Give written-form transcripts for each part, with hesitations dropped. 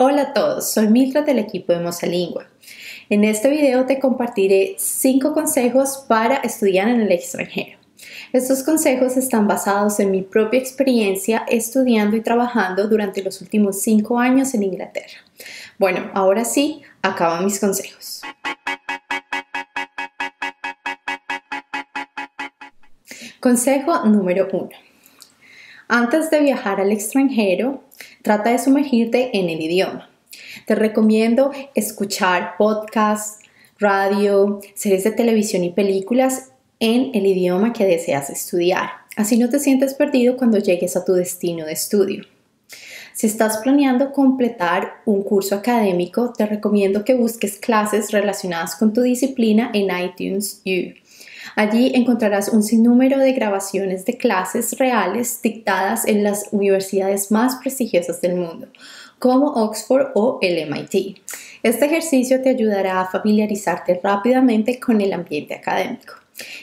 Hola a todos, soy Mildred del equipo de Mozalingua. En este video te compartiré 5 consejos para estudiar en el extranjero. Estos consejos están basados en mi propia experiencia estudiando y trabajando durante los últimos 5 años en Inglaterra. Bueno, ahora sí, acaban mis consejos. Consejo número 1. Antes de viajar al extranjero, trata de sumergirte en el idioma. Te recomiendo escuchar podcasts, radio, series de televisión y películas en el idioma que deseas estudiar. Así no te sientes perdido cuando llegues a tu destino de estudio. Si estás planeando completar un curso académico, te recomiendo que busques clases relacionadas con tu disciplina en iTunes U. Allí encontrarás un sinnúmero de grabaciones de clases reales dictadas en las universidades más prestigiosas del mundo, como Oxford o el MIT. Este ejercicio te ayudará a familiarizarte rápidamente con el ambiente académico.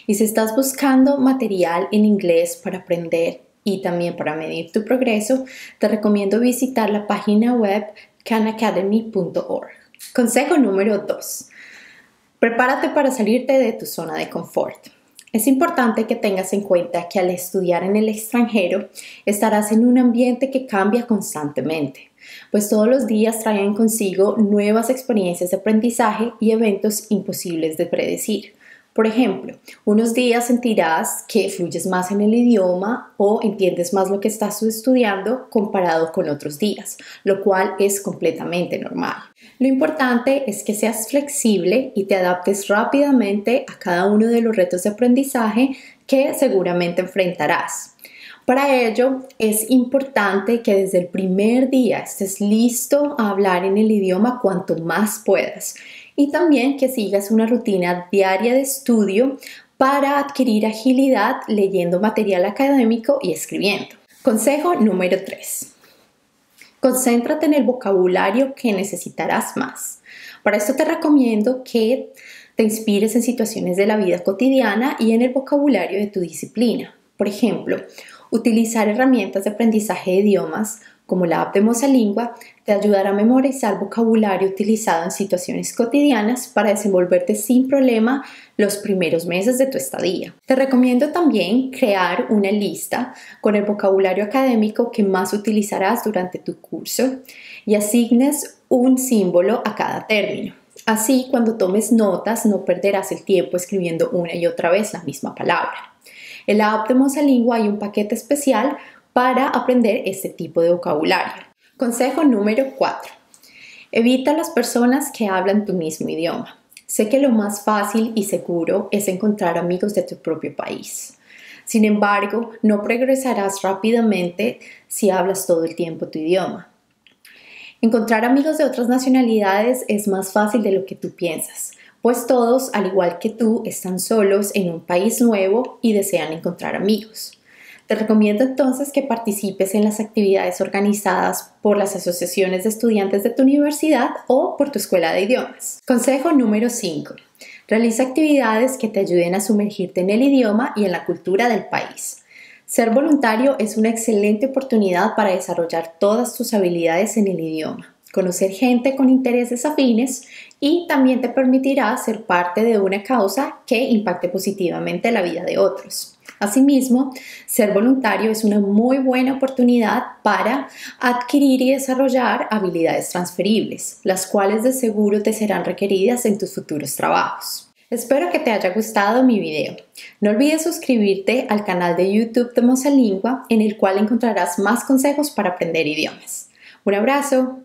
Y si estás buscando material en inglés para aprender y también para medir tu progreso, te recomiendo visitar la página web khanacademy.org. Consejo número 2. Prepárate para salirte de tu zona de confort. Es importante que tengas en cuenta que al estudiar en el extranjero estarás en un ambiente que cambia constantemente, pues todos los días traen consigo nuevas experiencias de aprendizaje y eventos imposibles de predecir. Por ejemplo, unos días sentirás que fluyes más en el idioma o entiendes más lo que estás estudiando comparado con otros días, lo cual es completamente normal. Lo importante es que seas flexible y te adaptes rápidamente a cada uno de los retos de aprendizaje que seguramente enfrentarás. Para ello, es importante que desde el primer día estés listo a hablar en el idioma cuanto más puedas y también que sigas una rutina diaria de estudio para adquirir agilidad leyendo material académico y escribiendo. Consejo número 3. Concéntrate en el vocabulario que necesitarás más. Para esto te recomiendo que te inspires en situaciones de la vida cotidiana y en el vocabulario de tu disciplina. Por ejemplo, utilizar herramientas de aprendizaje de idiomas como la app de Mozalingua te ayudará a memorizar vocabulario utilizado en situaciones cotidianas para desenvolverte sin problema los primeros meses de tu estadía. Te recomiendo también crear una lista con el vocabulario académico que más utilizarás durante tu curso y asignes un símbolo a cada término. Así, cuando tomes notas, no perderás el tiempo escribiendo una y otra vez la misma palabra. En la app de Mozalingua hay un paquete especial para aprender este tipo de vocabulario. Consejo número 4. Evita las personas que hablan tu mismo idioma. Sé que lo más fácil y seguro es encontrar amigos de tu propio país. Sin embargo, no progresarás rápidamente si hablas todo el tiempo tu idioma. Encontrar amigos de otras nacionalidades es más fácil de lo que tú piensas, pues todos, al igual que tú, están solos en un país nuevo y desean encontrar amigos. Te recomiendo entonces que participes en las actividades organizadas por las asociaciones de estudiantes de tu universidad o por tu escuela de idiomas. Consejo número 5. Realiza actividades que te ayuden a sumergirte en el idioma y en la cultura del país. Ser voluntario es una excelente oportunidad para desarrollar todas tus habilidades en el idioma, conocer gente con intereses afines y también te permitirá ser parte de una causa que impacte positivamente la vida de otros. Asimismo, ser voluntario es una muy buena oportunidad para adquirir y desarrollar habilidades transferibles, las cuales de seguro te serán requeridas en tus futuros trabajos. Espero que te haya gustado mi video. No olvides suscribirte al canal de YouTube de Mozalingua, en el cual encontrarás más consejos para aprender idiomas. Un abrazo.